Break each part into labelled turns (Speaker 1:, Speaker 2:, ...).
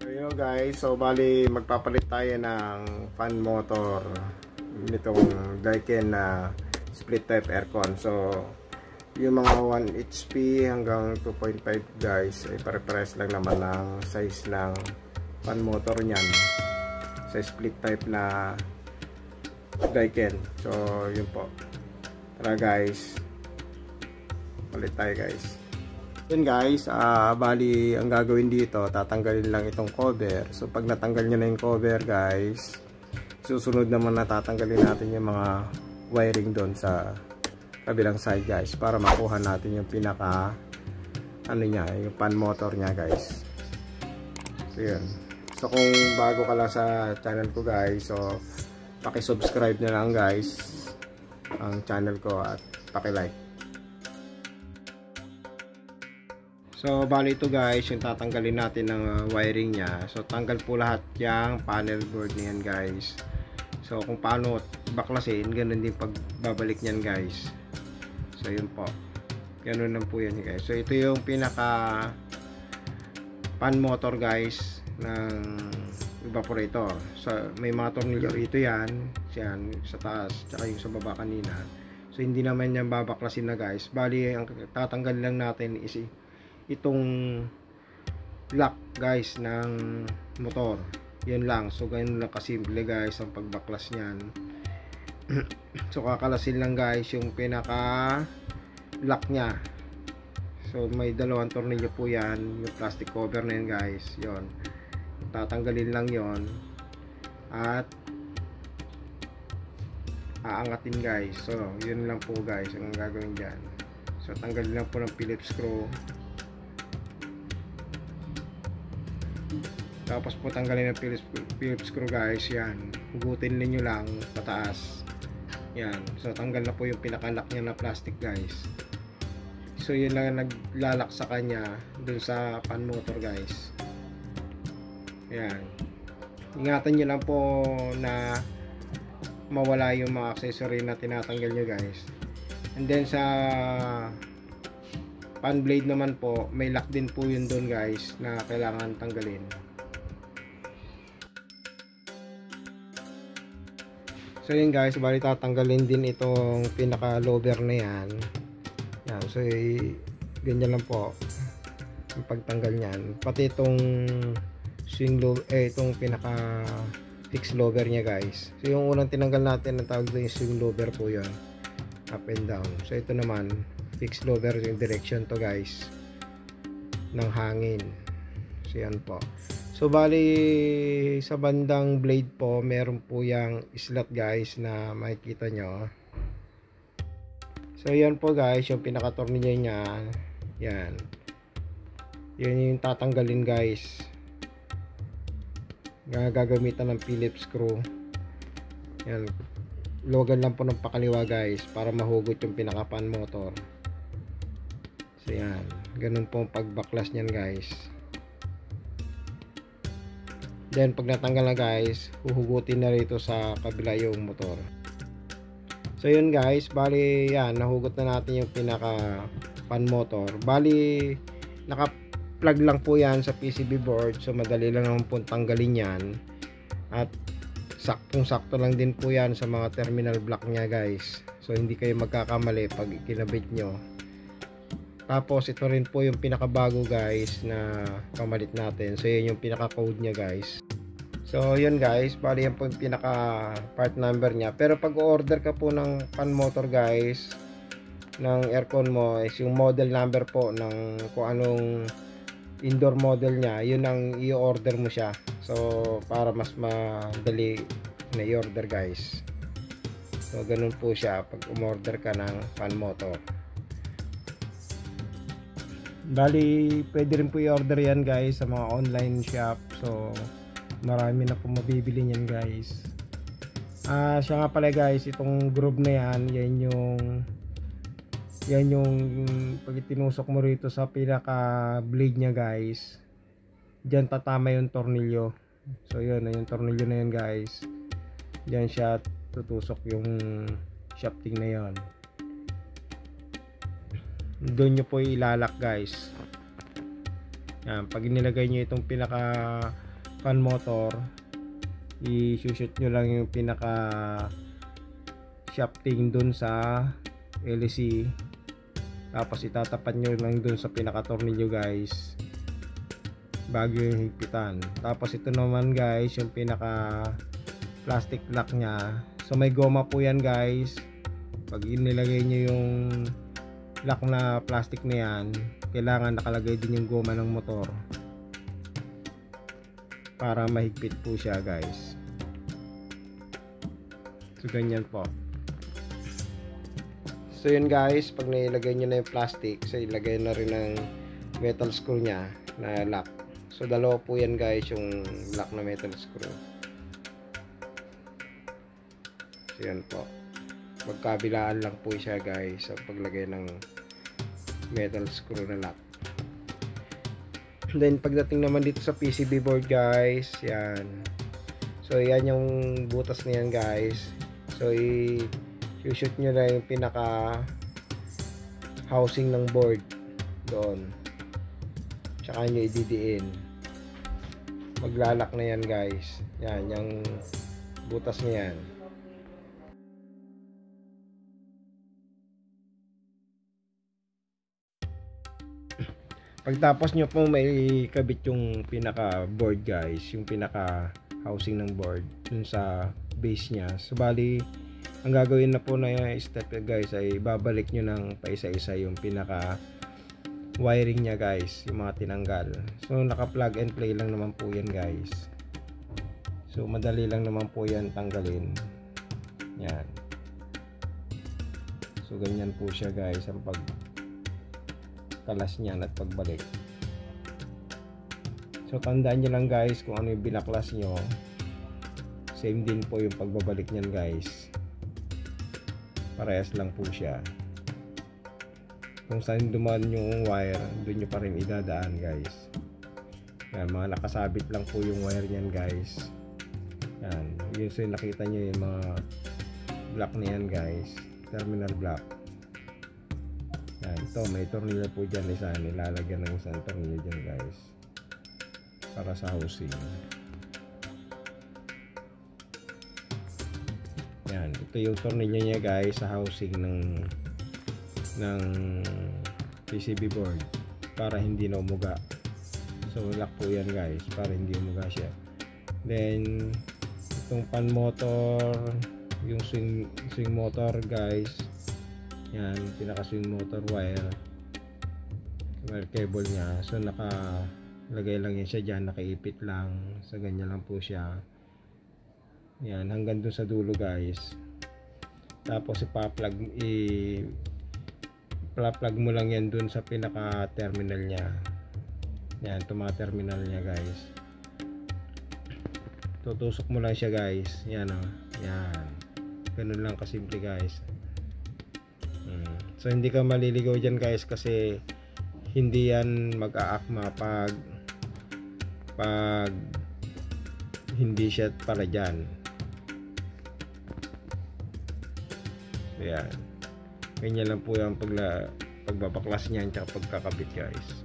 Speaker 1: Ayun guys, so bali magpapalit tayo ng fan motor nitong Daikin na split type aircon. So yung mga 1 HP hanggang 2.5 guys ay pare-pares lang naman ng size ng fan motor niyan sa split type na Daikin. So yun po, tara guys, palit tayo guys. Yun guys, bali ang gagawin dito, tatanggalin lang itong cover. So pag natanggal nyo na yung cover guys, susunod naman na tatanggalin natin yung mga wiring doon sa kabilang side guys, para makuha natin yung pinaka niya, yung fan motor nya guys. So yun, so kung bago ka lang sa channel ko guys, so paki-subscribe na lang guys ang channel ko at paki-like. So bali ito guys, yung tatanggalin natin ng wiring nya. So tanggal po lahat yung panel board niyan guys. So kung paano baklasin, ganun din pagbabalik niyan guys. So yun po, ganun lang po yan guys. So ito yung pinaka fan motor guys ng evaporator. So may mga tornilyo rito yan sa taas, tsaka yung sa baba kanina. So hindi naman yan babaklasin na guys. Bali ang tatanggal lang natin is itong lock guys ng motor, yun lang. So ganun lang kasimple guys ang pagbaklas nyan. So kakalasin lang guys yung pinaka lock nya. So may dalawang tornilyo po yan, yung plastic cover na yan guys. Yun, tatanggalin lang yon at aangatin guys. So yun lang po guys ang gagawin dyan. So tanggalin lang po ng Phillips screw, tapos po tanggalin ng Phillips screw guys. Yan, hugutin ninyo lang pataas. Yan, so tanggal na po yung pinakalock nya na plastic guys. So yun lang naglalak sa kanya dun sa fan motor guys. Yan, ingatan nyo lang po na mawala yung mga accessory na tinatanggal nyo guys. And then sa fan blade naman po, may lock din po yun dun guys na kailangan tanggalin. So yun guys, bali tatanggalin din itong pinaka lower na yan. Yan, so ganyan lang po yung pagtanggal niyan. Pati itong swing lower, itong pinaka fix lower niya guys. So yung unang tinanggal natin, ang tawag doon yung swing lower po yun, up and down. So ito naman fix lower, yung direction to guys ng hangin. So yan po. So bali sa bandang blade po, meron po yung slot guys na makikita nyo. So yan po guys, yung pinaka tornilyo nya. Yan, yun yung tatanggalin guys. Gagamitan ng Phillips screw. Yan, logan lang po ng pakaliwa guys para mahugot yung pinaka fan motor. So yan, ganun po ang pagbaklas nyan guys. Then pag natanggal na guys, huhugutin na rito sa kabila yung motor. So yun guys, bali yan, nahugot na natin yung pinaka fan motor. Bali naka plug lang po yan sa PCB board, so madali lang naman po tanggalin yan. At saktong sakto lang din po yan sa mga terminal block nya guys. So hindi kayo magkakamali pag kinabit nyo. Tapos ito rin po yung pinakabago guys na pamalit natin. So yun yung pinaka code nya guys. So yun guys, bali yan po yung pinaka part number nya. Pero pag order ka po ng fan motor guys, ng aircon mo, is yung model number po ng kung anong indoor model nya, yun ang i-order mo siya. So para mas madali na i-order guys. So ganun po siya pag umorder ka ng fan motor. Bali pwede rin po i-order yan guys sa mga online shop. So marami na po mabibili niyan guys. Siya nga pala guys, itong groove na yan, yan yung pag itinusok mo rito sa pinaka blade nya guys, dyan tatama yung tornilyo. So yun, yung tornilyo na yan guys, dyan siya tutusok yung shafting na yon. Doon nyo po ilalak guys. Yan, pag nilagay nyo itong pinaka fan motor, i-shoot nyo lang yung pinaka shafting dun sa LEC, tapos itatapat nyo lang dun sa pinaka tornilyo guys bago yung higpitan. Tapos ito naman guys yung pinaka plastic lock nya. So may goma po yan guys. Pag inilagay nyo yung lock na plastic na yan, kailangan nakalagay din yung goma ng motor para mahigpit po siya guys. So ganyan po. So yun guys, pag nailagay nyo na yung plastic, so ilagay na rin ng metal screw nya na lock. So dalawa po yan guys yung lock na metal screw. So yan po, magkabilaan lang po siya guys sa paglagay ng metal screw na lock. Then pagdating naman dito sa PCB board guys, yan. So yan yung butas na yan guys. So i-shoot nyo na yung pinaka housing ng board doon, tsaka nyo ididiin. Maglalak na yan guys. Yan yung butas na yan. Pagtapos nyo po may kabit yung pinaka board guys, yung pinaka housing ng board dun sa base nya. So bali ang gagawin na po na step guys ay babalik nyo ng paisa-isa yung pinaka wiring nya guys, yung mga tinanggal. So naka plug and play lang naman po yan guys. So madali lang naman po yan tanggalin. Yan. So ganyan po siya guys ang pagkalas niyan at pagbalik. So tandaan nyo lang guys kung ano yung binaklas nyo, same din po yung pagbabalik niyan guys. Parehas lang po siya. Kung saan dumaan yung wire, doon nyo pa rin idadaan guys. Yan, mga nakasabit lang po yung wire niyan guys. Yan, yun, so nakita nyo yung mga block na yan guys, terminal block. Yan, ito may tornilyo po dyan, isa nilalagyan ng isang tornilyo dyan guys para sa housing. Yan, ito yung tornilyo niya guys sa housing ng PCB board para hindi na umuga. So lock po yan guys para hindi umuga siya. Then itong fan motor, yung swing motor guys, yan pinaka swing motor wire cable nya. So nakalagay lang yan siya dyan, nakaipit lang. So ganyan lang po siya. Yan hanggang dun sa dulo guys. Tapos ipa-plug mo lang yan dun sa pinaka terminal nya. Yan, ito mga terminal nya guys. Tutusok mo lang siya guys. Yan o. Yan. Ganun lang kasimple guys. So hindi ka maliligaw dyan guys kasi hindi yan mag-aakma pag hindi siya para dyan. So yan. Ganyan lang po yung pagbabaklas niyan tsaka pagkakabit guys.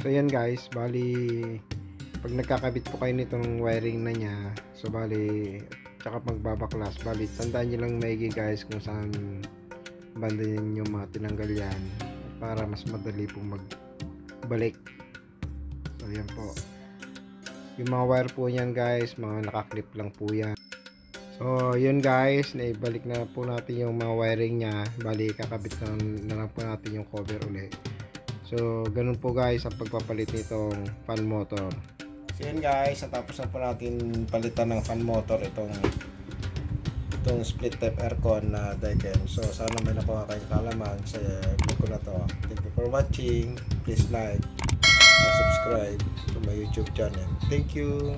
Speaker 1: So yan guys, bali pag nagkakabit po kayo nitong wiring na nya, so bali tsaka pagbabaklas, bali tandaan nyo lang maigi guys kung saan banda nyo mga tinanggal yan para mas madali pong magbalik. So yan po. Yung mga wire po niyan guys, mga nakaklip lang po yan. So yun guys, naibalik na po natin yung mga wiring nya. Bali kakabit na lang po natin yung cover uli. So ganun po guys ang pagpapalit nitong fan motor. So yun guys, natapos na po natin palitan ng fan motor itong split type aircon na Daikin. So sana may nakuha kayong kalaman sa vlog ko na to. Thank you for watching. Please like and subscribe to my YouTube channel. Thank you.